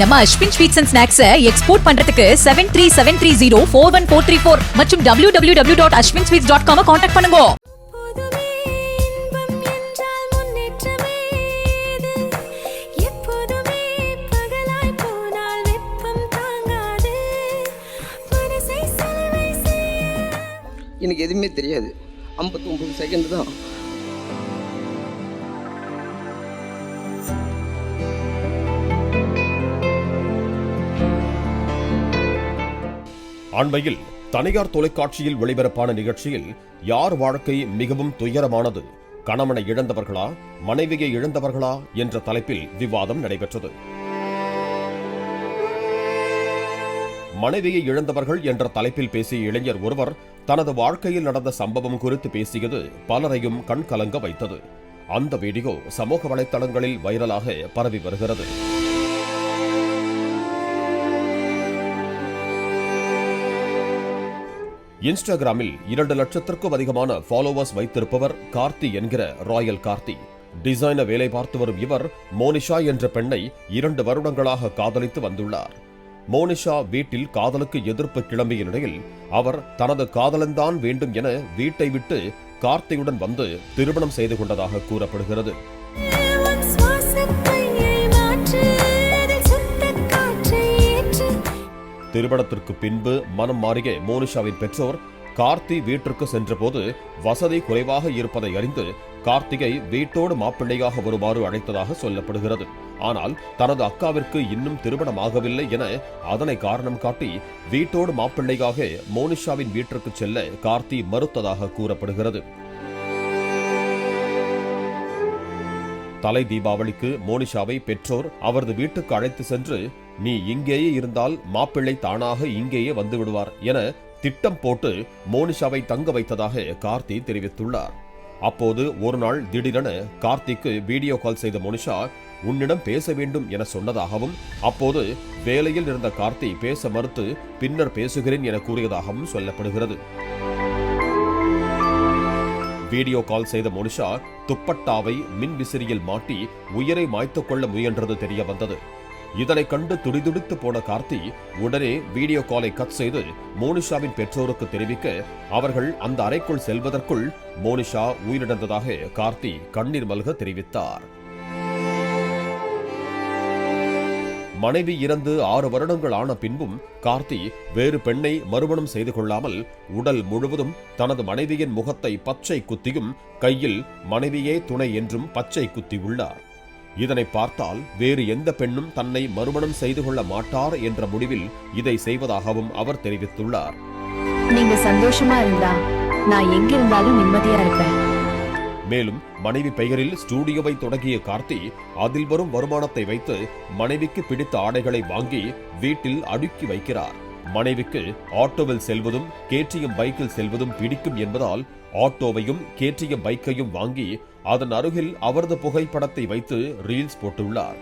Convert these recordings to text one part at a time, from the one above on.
நம்ம Ashwin sweets and snacks export பண்றதுக்கு 7373041434 மற்றும் www.ashwinsweets.com கான்டாக்ட் பண்ணுங்க. எனக்கு எதுவுமே தெரியாது. 59 செகண்ட் தான். அண்மையில் தனியார் தொலைக்காட்சியில் ஒளிபரப்பான நிகழ்ச்சியில் யார் வாழ்க்கை மிகவும் துயரமானது, கணவனை இழந்தவர்களா மனைவியை இழந்தவர்களா என்ற தலைப்பில் விவாதம் நடைபெற்றது. மனைவியை இழந்தவர்கள் என்ற தலைப்பில் பேசிய இளைஞர் ஒருவர் தனது வாழ்க்கையில் நடந்த சம்பவம் குறித்து பேசியது பலரையும் கண்கலங்க வைத்தது. அந்த வீடியோ சமூக வலைதளங்களில் வைரலாக பரவி வருகிறது. இன்ஸ்டாகிராமில் 2 லட்சத்திற்கும் அதிகமான ஃபாலோவர்ஸ் வைத்திருப்பவர் கார்த்தி என்கிற ராயல் கார்த்தி. டிசைனர் வேலை பார்த்து வரும் இவர் மோனிஷா என்ற பெண்ணை 2 வருடங்களாக காதலித்து வந்துள்ளார். மோனிஷா வீட்டில் காதலுக்கு எதிர்ப்பு கிளம்பிய நிலையில் அவர் தனது காதலன்தான் வேண்டும் என வீட்டை விட்டு கார்த்தியுடன் வந்து திருமணம் செய்து கொண்டதாக கூறப்படுகிறது. திருமணத்திற்கு பின்பு மனம் மாறிய மோனிஷாவின் பெற்றோர் கார்த்தி வீட்டிற்கு சென்றபோது வசதி குறைவாக இருப்பதை அறிந்து கார்த்திகை வீட்டோடு மாப்பிள்ளையாக வருமாறு அழைத்ததாக சொல்லப்படுகிறது. ஆனால் தனது அக்காவிற்கு இன்னும் திருமணமாகவில்லை என அதனை காரணம் காட்டி வீட்டோடு மாப்பிள்ளையாக மோனிஷாவின் வீட்டிற்கு செல்ல கார்த்தி மறுத்ததாக கூறப்படுகிறது. தலை தீபாவளிக்கு மோனிஷாவை பெற்றோர் அவரது வீட்டுக்கு அழைத்து சென்று, நீ இங்கேயே இருந்தால் மாப்பிள்ளை தானாக இங்கேயே வந்து விடுவார் என திட்டம் போட்டு மோனிஷாவை தங்க வைத்ததாக கார்த்தி தெரிவித்துள்ளார். அப்போது ஒரு நாள் திடீரென கார்த்திக்கு வீடியோ கால் செய்த மோனிஷா உன்னிடம் பேச வேண்டும் என சொன்னதாகவும், அப்போது வேலையில் இருந்த கார்த்தி பேச மறுத்து பின்னர் பேசுகிறேன் என கூறியதாகவும் சொல்லப்படுகிறது. வீடியோ கால் செய்த மோனிஷா துப்பட்டாவை மின் விசிறியில் மாட்டி உயிரை மாய்த்துக் கொள்ள முயன்றது தெரிய வந்தது. இதனை கண்டு துடிதுடித்து போன கார்த்தி உடனே வீடியோ காலை கட் செய்து மோனிஷாவின் பெற்றோருக்கு தெரிவிக்க அவர்கள் அந்த அறைக்குள் செல்வதற்குள் மோனிஷா உயிரிழந்ததாக கார்த்தி கண்ணீர் மல்க தெரிவித்தார். மனைவி இறந்து 6 வருடங்கள் ஆன பின்பும் கார்த்தி வேறு பெண்ணை மறுமணம் செய்து கொள்ளாமல் உடல் முழுவதும் தனது மனைவியின் முகத்தை பச்சை குத்தியும் கையில் மனைவியே துணை என்றும் பச்சை குத்தி உள்ளார். இதனை பார்த்தால் வேறு எந்த பெண்ணும் தன்னை மறுமணம் செய்து கொள்ள மாட்டார் என்ற முடிவில் இதை செய்வதாகவும் அவர் தெரிவித்துள்ளார். நீங்க சந்தோஷமா இருந்தா நான் எங்க இருந்தாலும் நிம்மதியா இருப்பேன். மேலும் மனைவி பெயரில் ஸ்டூடியோவை தொடங்கிய கார்த்தி அதில் வரும் வருமானத்தை வைத்து மனைவிக்கு பிடித்த ஆடைகளை வாங்கி வீட்டில் அடுக்கி வைக்கிறார். மனைவிக்கு ஆட்டோவில் செல்வதும் கேடிஎம் பைக்கில் செல்வதும் பிடிக்கும் என்பதால் ஆட்டோவையும் கேடிஎம் பைக்கையும் வாங்கி அதன் அருகில் அவரது புகைப்படத்தை வைத்து ரீல்ஸ் போட்டுள்ளார்.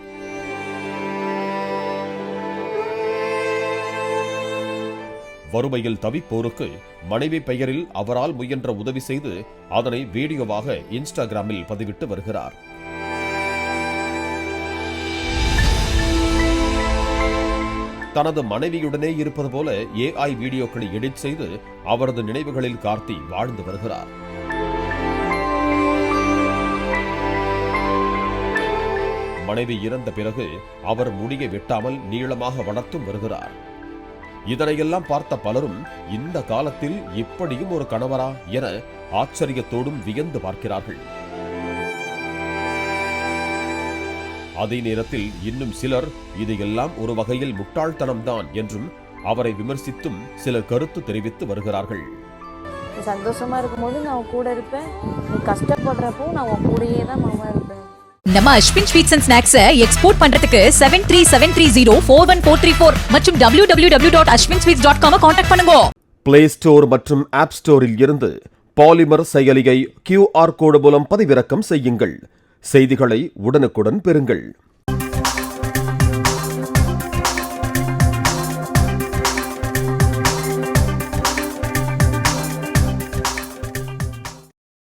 வறுமையில் தவிப்போருக்கு மனைவி பெயரில் அவரால் முயன்ற உதவி செய்து அதனை வீடியோவாக இன்ஸ்டாகிராமில் பதிவிட்டு வருகிறார். தனது மனைவியுடனே இருப்பது போல AI வீடியோக்களை எடிட் செய்து அவரது நினைவுகளில் கார்த்தி வாழ்ந்து வருகிறார். மனைவி இறந்த பிறகு அவர் முடியை வெட்டாமல் நீளமாக வளர்த்தும் வருகிறார். இதனையெல்லாம் பார்த்த பலரும் இந்த காலத்தில் இப்படியும் ஒரு கணவரா என ஆச்சரியத்தோடும் வியந்து பார்க்கிறார்கள். அதே நேரத்தில் இன்னும் சிலர் இதையெல்லாம் ஒரு வகையில் முட்டாள்தனம்தான் என்றும் அவரை விமர்சித்தும் சிலர் கருத்து தெரிவித்து வருகிறார்கள். சந்தோஷமா இருக்கும்போது நான் கூட இருப்பேன், நீ கஷ்டப்படுறப்போ நான் உன் கூடயே தான் மாமா இருப்பேன். நம்ம Ashwin sweets and snacks export பண்றதுக்கு 7373041434 மற்றும் www.ashwinsweets.com கான்டாக்ட் பண்ணுங்க. பிளே ஸ்டோர் மற்றும் ஆப் ஸ்டோரில் இருந்து பாலிமர் செயலியை QR கோடு மூலம் பதிவிறக்கம் செய்யுங்கள். செய்திகளை உடனுக்குடன் பெறுங்கள்.